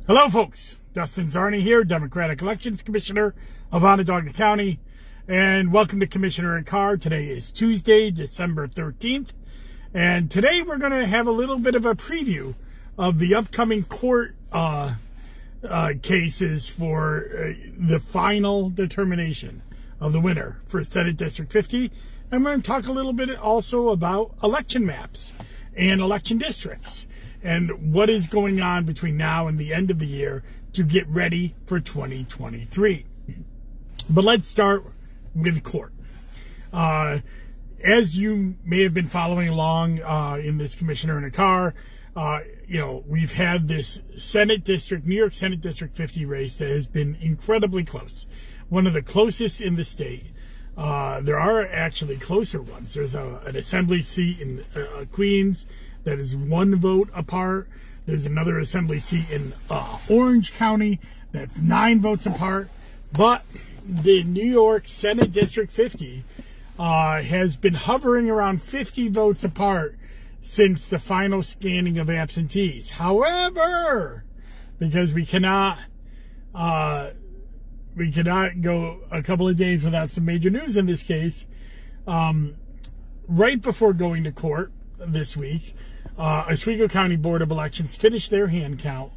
Hello, folks. Dustin Zarni here, Democratic Elections Commissioner of Onondaga County, and welcome to Commissioner and Car. Today is Tuesday, December 13th, and today we're going to have a little bit of a preview of the upcoming court cases for the final determination of the winner for Senate District 50. I'm going to talk a little bit also about election maps and election districts and what is going on between now and the end of the year to get ready for 2023. But let's start with court. As you may have been following along in this Commissioner in a Car, we've had this New York Senate District 50 race that has been incredibly close. One of the closest in the state. There are actually closer ones. There's an assembly seat in Queens that is 1 vote apart. There's another assembly seat in Orange County that's 9 votes apart. But the New York Senate District 50 has been hovering around 50 votes apart since the final scanning of absentees. However, because we cannot go a couple of days without some major news in this case, right before going to court this week, Oswego County Board of Elections finished their hand count,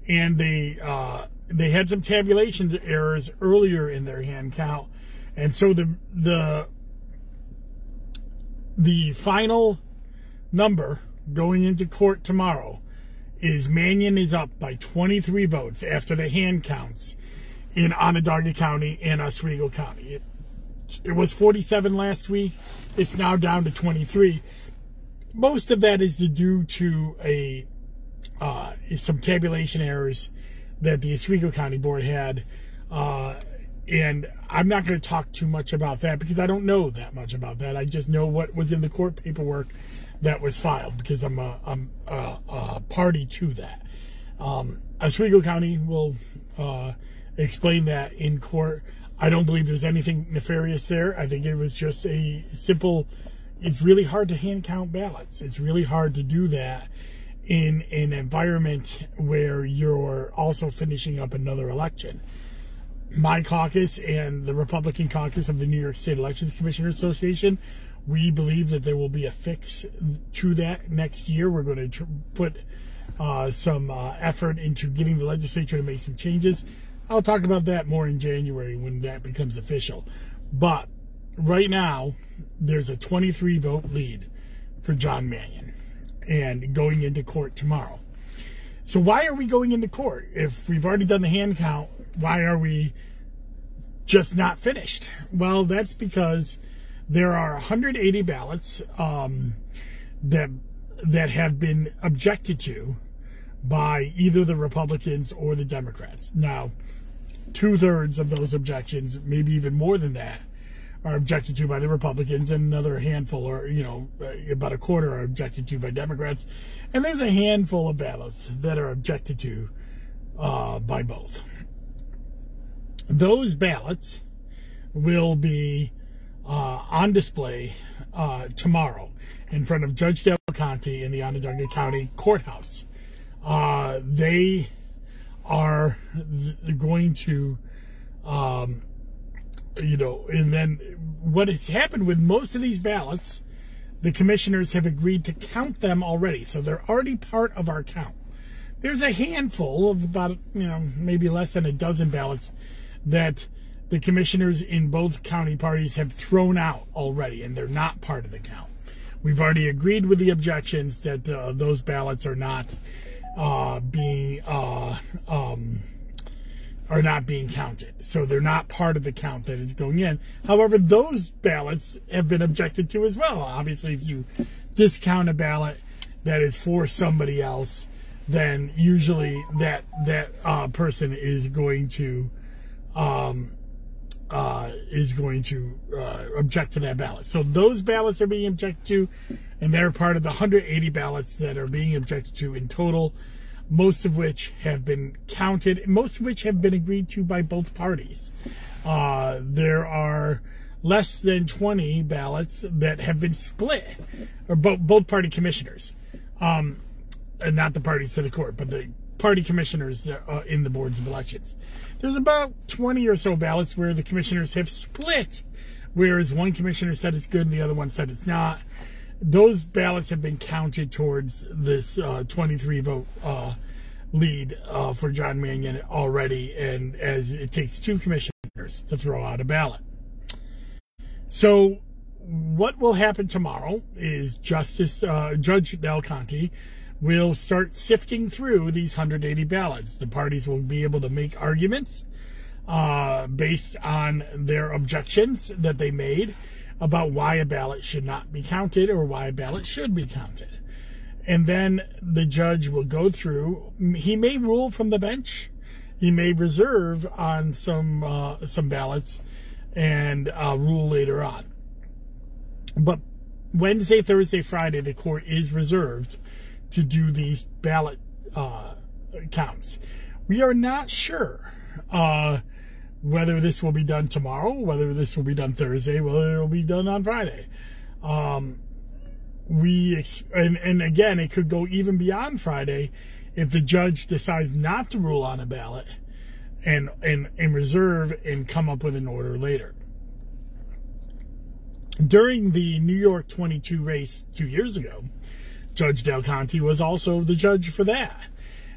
and they had some tabulation errors earlier in their hand count, and so the final number going into court tomorrow is Mannion is up by 23 votes after the hand counts in Onondaga County and Oswego County. It was 47 last week. It's now down to 23. Most of that is due to some tabulation errors that the Oswego County Board had. And I'm not going to talk too much about that because I don't know that much about that. I just know what was in the court paperwork that was filed because I'm a party to that. Oswego County will explain that in court. I don't believe there's anything nefarious there. I think it was just a simple, it's really hard to hand count ballots. It's really hard to do that in an environment where you're also finishing up another election. My caucus and the Republican caucus of the New York State Elections Commissioners Association, we believe that there will be a fix to that next year. We're going to put some effort into getting the legislature to make some changes. I'll talk about that more in January when that becomes official. But right now, there's a 23 vote lead for John Mannion and going into court tomorrow. So why are we going into court? If we've already done the hand count, why are we just not finished? Well, that's because there are 180 ballots that have been objected to by either the Republicans or the Democrats. Now, 2/3 of those objections, maybe even more than that, are objected to by the Republicans, and another handful, or about a quarter, are objected to by Democrats, and there's a handful of ballots that are objected to by both. Those ballots will be on display tomorrow in front of Judge Del Conte in the Onondaga County Courthouse. They are going to, and then what has happened with most of these ballots, the commissioners have agreed to count them already. So they're already part of our count. There's a handful of about, maybe less than a dozen ballots that the commissioners in both county parties have thrown out already, and they're not part of the count. We've already agreed with the objections that those ballots are not being counted, so they're not part of the count that is going in. However, those ballots have been objected to as well. Obviously, if you discount a ballot that is for somebody else, then usually that person is going to object to that ballot. So those ballots are being objected to, and they're part of the 180 ballots that are being objected to in total, most of which have been counted, most of which have been agreed to by both parties. There are less than 20 ballots that have been split, or both party commissioners, and not the parties to the court, but the party commissioners in the boards of elections. There's about 20 or so ballots where the commissioners have split, whereas one commissioner said it's good and the other one said it's not. Those ballots have been counted towards this 23-vote lead for John Mannion already, and as it takes 2 commissioners to throw out a ballot. So what will happen tomorrow is Judge Del Conte will start sifting through these 180 ballots. The parties will be able to make arguments based on their objections that they made about why a ballot should not be counted or why a ballot should be counted. And then the judge will go through. He may rule from the bench. He may reserve on some ballots and rule later on. But Wednesday, Thursday, Friday, the court is reserved to do these ballot counts. We are not sure whether this will be done tomorrow, whether this will be done Thursday, whether it will be done on Friday. And again, it could go even beyond Friday if the judge decides not to rule on a ballot and reserve and come up with an order later. During the New York 22 race 2 years ago, Judge Del Conte was also the judge for that.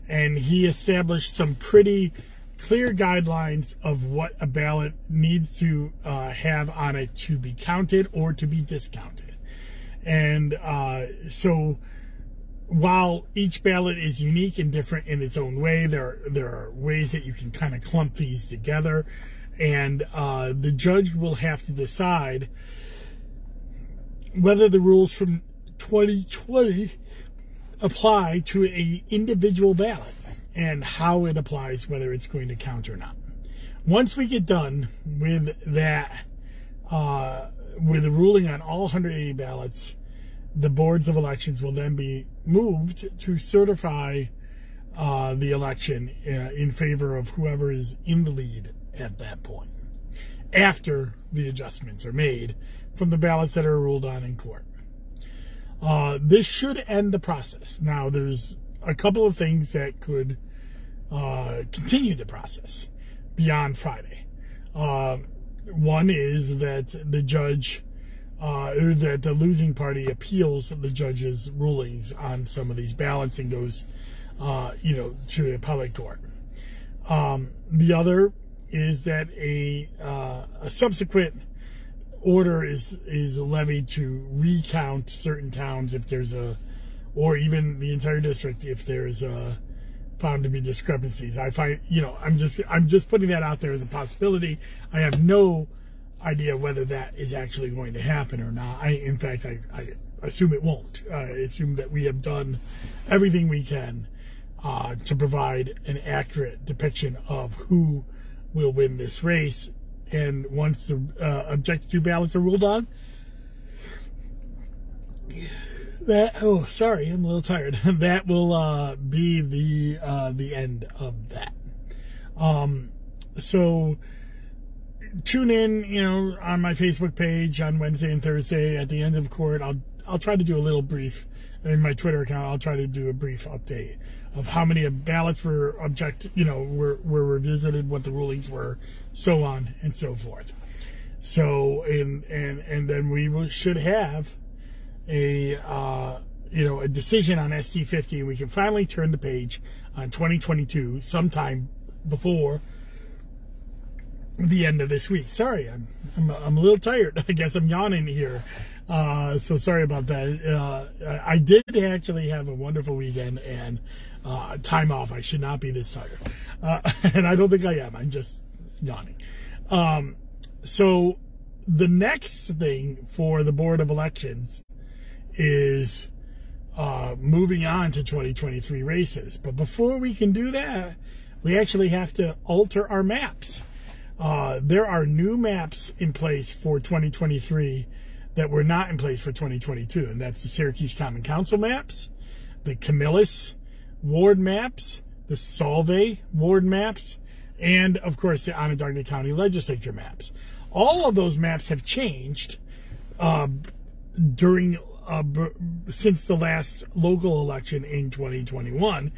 And he established some pretty clear guidelines of what a ballot needs to have on it to be counted or to be discounted. And so while each ballot is unique and different in its own way, there are ways that you can kind of clump these together. And the judge will have to decide whether the rules from 2020 apply to an individual ballot and how it applies, whether it's going to count or not. Once we get done with that, with the ruling on all 180 ballots, the boards of elections will then be moved to certify the election in favor of whoever is in the lead at that point, after the adjustments are made from the ballots that are ruled on in court. This should end the process. Now, there's a couple of things that could continue the process beyond Friday. One is that the judge, or that the losing party appeals the judge's rulings on some of these ballots and goes, to the appellate court. The other is that a subsequent order is levied to recount certain towns if there's or even the entire district if there's found to be discrepancies. I find, I'm just putting that out there as a possibility. I have no idea whether that is actually going to happen or not. In fact, I assume it won't. I assume that we have done everything we can to provide an accurate depiction of who will win this race. And once the objected to ballots are ruled on, sorry, I'm a little tired. That will be the end of that. So tune in, on my Facebook page on Wednesday and Thursday at the end of court. I'll try to do a little brief in my Twitter account. I'll try to do a brief update of how many ballots were were revisited, what the rulings were, so on and so forth. So and then we should have a decision on ST50, and we can finally turn the page on 2022 sometime before the end of this week. Sorry, I'm a little tired. I guess I'm yawning here. So sorry about that. I did actually have a wonderful weekend and time off. I should not be this tired. And I don't think I am. I'm just yawning. So the next thing for the Board of Elections is moving on to 2023 races. But before we can do that, we actually have to alter our maps. There are new maps in place for 2023 that were not in place for 2022, and that's the Syracuse Common Council maps, the Camillus ward maps, the Solvay ward maps, and, of course, the Onondaga County Legislature maps. All of those maps have changed since the last local election in 2021,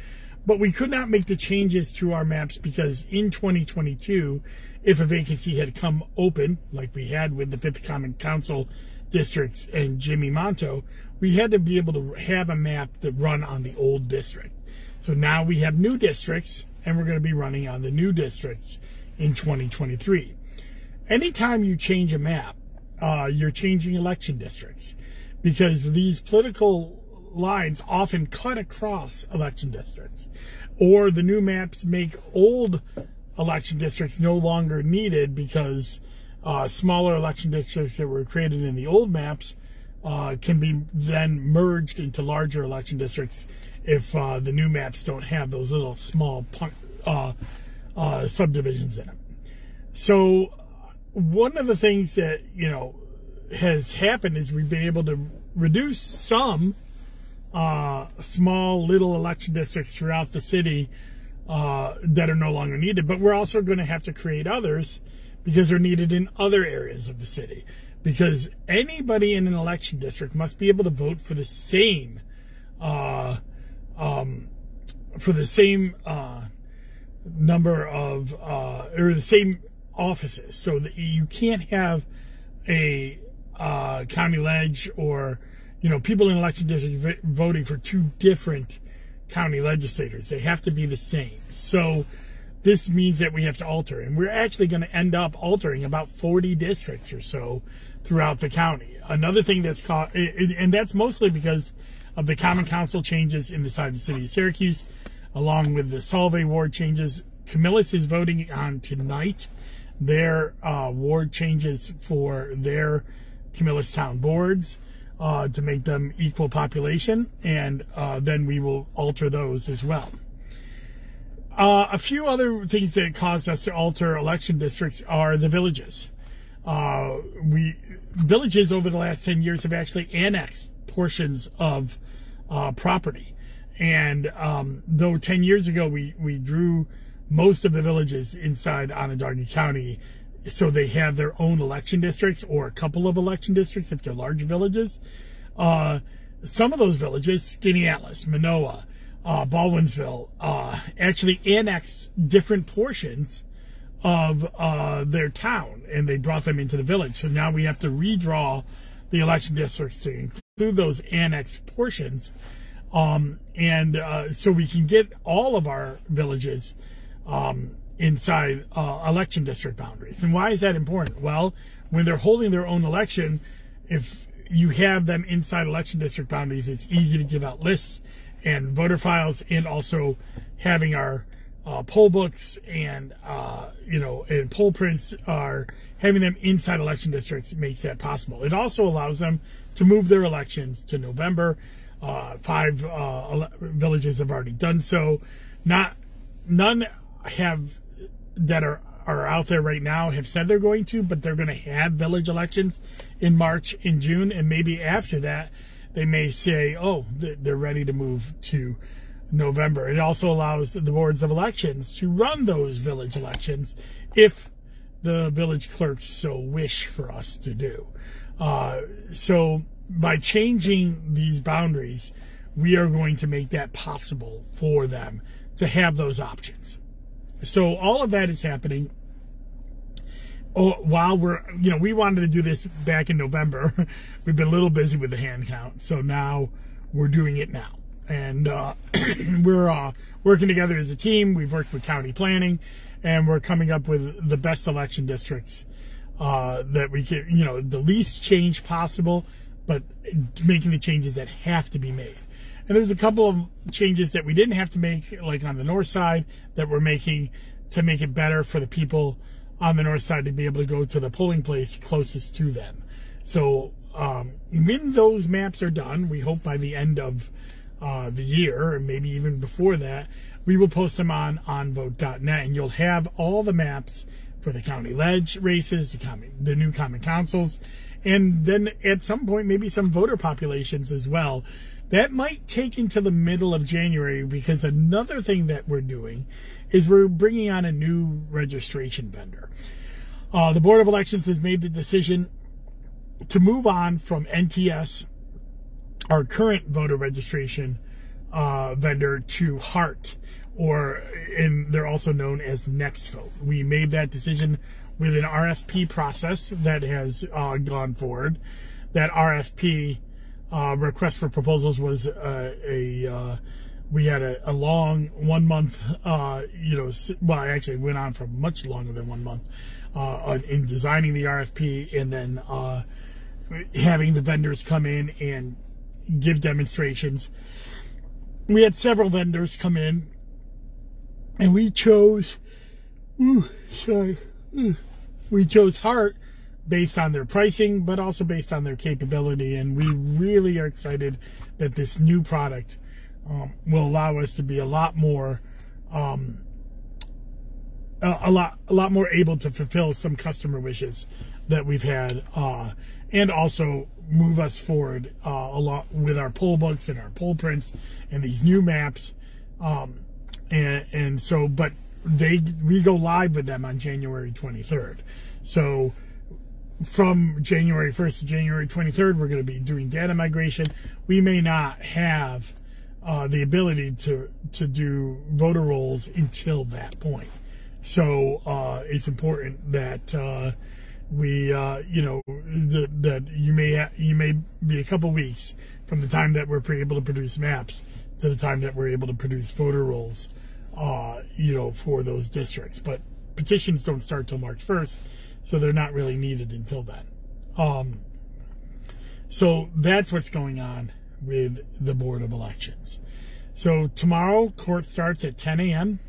But we could not make the changes to our maps because in 2022, if a vacancy had come open, like we had with the 5th Common Council district and Jimmy Monto, we had to be able to have a map that run on the old district. So now we have new districts, and we're going to be running on the new districts in 2023. Anytime you change a map, you're changing election districts, because these political lines often cut across election districts, or the new maps make old election districts no longer needed because smaller election districts that were created in the old maps can be then merged into larger election districts if the new maps don't have those little small subdivisions in them. So one of the things that, you know, has happened is we've been able to reduce some small little election districts throughout the city that are no longer needed, but we're also going to have to create others because they're needed in other areas of the city, because anybody in an election district must be able to vote for the same number of or the same offices, so that you can't have a county ledge or, you know, people in election districts voting for two different county legislators. They have to be the same. So this means that we have to alter, and we're actually going to end up altering about 40 districts or so throughout the county. Another thing that's caught, and that's mostly because of the Common Council changes inside the city of Syracuse, along with the Solvay ward changes. Camillus is voting on tonight their ward changes for their Camillus town boards to make them equal population, and then we will alter those as well. A few other things that caused us to alter election districts are the villages. Villages over the last 10 years have actually annexed portions of property. And though 10 years ago we drew most of the villages inside Onondaga County so they have their own election districts, or a couple of election districts if they're large villages, some of those villages, Skaneateles, Manoa, Baldwinsville, actually annexed different portions of their town, and they brought them into the village. So now we have to redraw the election districts to include those annexed portions, so we can get all of our villages inside election district boundaries. And why is that important? Well, when they're holding their own election, if you have them inside election district boundaries, it's easy to give out lists and voter files, and also having our poll books and and poll prints having them inside election districts makes that possible. It also allows them to move their elections to November. 5 villages have already done so. None have that are out there right now have said they're going to, but they're going to have village elections in March and June, and maybe after that they may say, oh, they're ready to move to November. It also allows the boards of elections to run those village elections if the village clerks so wish for us to do. So by changing these boundaries, we are going to make that possible for them to have those options. So all of that is happening while we wanted to do this back in November. We've been a little busy with the hand count, so now we're doing it now. And we're working together as a team. We've worked with county planning, and we're coming up with the best election districts that we can, the least change possible, but making the changes that have to be made. And there's a couple of changes that we didn't have to make, like on the north side, that we're making to make it better for the people on the north side to be able to go to the polling place closest to them. So when those maps are done, we hope by the end of the year, or maybe even before that, we will post them on onvote.net, and you'll have all the maps for the county ledge races, the new common councils, and then at some point maybe some voter populations as well. That might take until the middle of January, because another thing that we're doing is we're bringing on a new registration vendor. The Board of Elections has made the decision to move on from NTS, our current voter registration vendor, to HART, and they're also known as Next Vote. We made that decision with an RFP process that has gone forward. That RFP request for proposals was we had a long 1 month, well, actually it went on for much longer than 1 month in designing the RFP, and then having the vendors come in and give demonstrations. We had several vendors come in, and we chose, we chose Hart based on their pricing, but also based on their capability. And we really are excited that this new product will allow us to be a lot more able to fulfill some customer wishes that we've had, and also move us forward a lot with our poll books and our poll prints and these new maps. And so, but we go live with them on January 23rd. So from January 1st to January 23rd, we're going to be doing data migration. We may not have the ability to do voter rolls until that point. So it's important that that you may be a couple weeks from the time that we're able to produce maps to the time that we're able to produce voter rolls, for those districts. But petitions don't start till March 1st, so they're not really needed until then. So that's what's going on with the Board of Elections. So tomorrow, court starts at 10 a.m.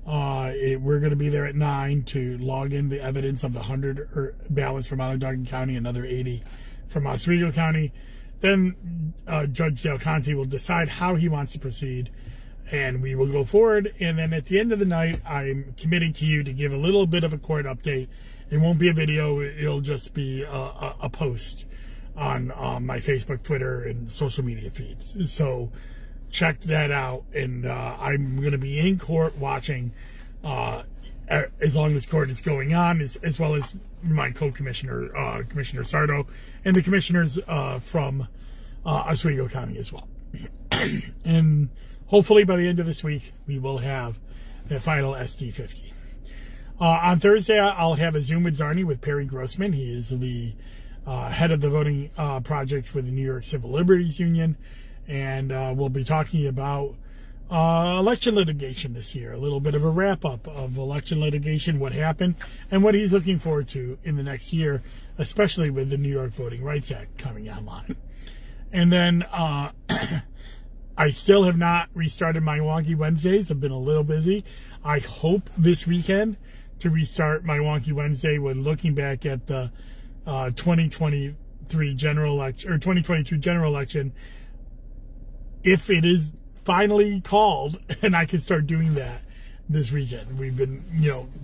We're going to be there at 9 to log in the evidence of the 100 ballots from Onondaga County, another 80 from Oswego County. Then Judge Del Conte will decide how he wants to proceed, and we will go forward. And then at the end of the night, I'm committing to you to give a little bit of a court update. It won't be a video. It'll just be a post on my Facebook, Twitter, and social media feeds. So check that out. And I'm going to be in court watching as long as court is going on, as well as my co-commissioner, Commissioner Sardo, and the commissioners from Oswego County as well. And hopefully by the end of this week, we will have the final SD50. On Thursday, I'll have a Zoom with Zarni with Perry Grossman. He is the head of the voting project with the New York Civil Liberties Union. And we'll be talking about election litigation this year, a little bit of a wrap-up of election litigation, what happened, and what he's looking forward to in the next year, especially with the New York Voting Rights Act coming online. And then I still have not restarted my Wonky Wednesdays. I've been a little busy. I hope this weekend to restart my Wonky Wednesday when looking back at the 2023 general election, or 2022 general election, if it is finally called, and I can start doing that this weekend. We've been,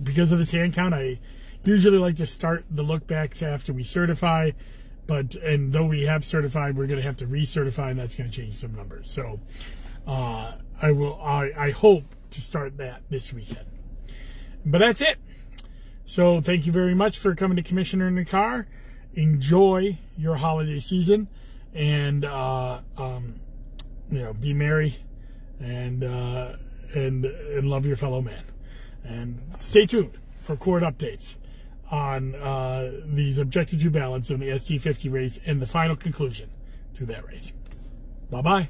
because of this hand count, I usually like to start the look backs after we certify, and though we have certified, we're going to have to recertify, and that's going to change some numbers. So I hope to start that this weekend. But that's it. So thank you very much for coming to Commissioner in the Car. Enjoy your holiday season, and be merry and love your fellow man. And stay tuned for court updates on these Objective 2 ballots in the SD50 race and the final conclusion to that race. Bye-bye.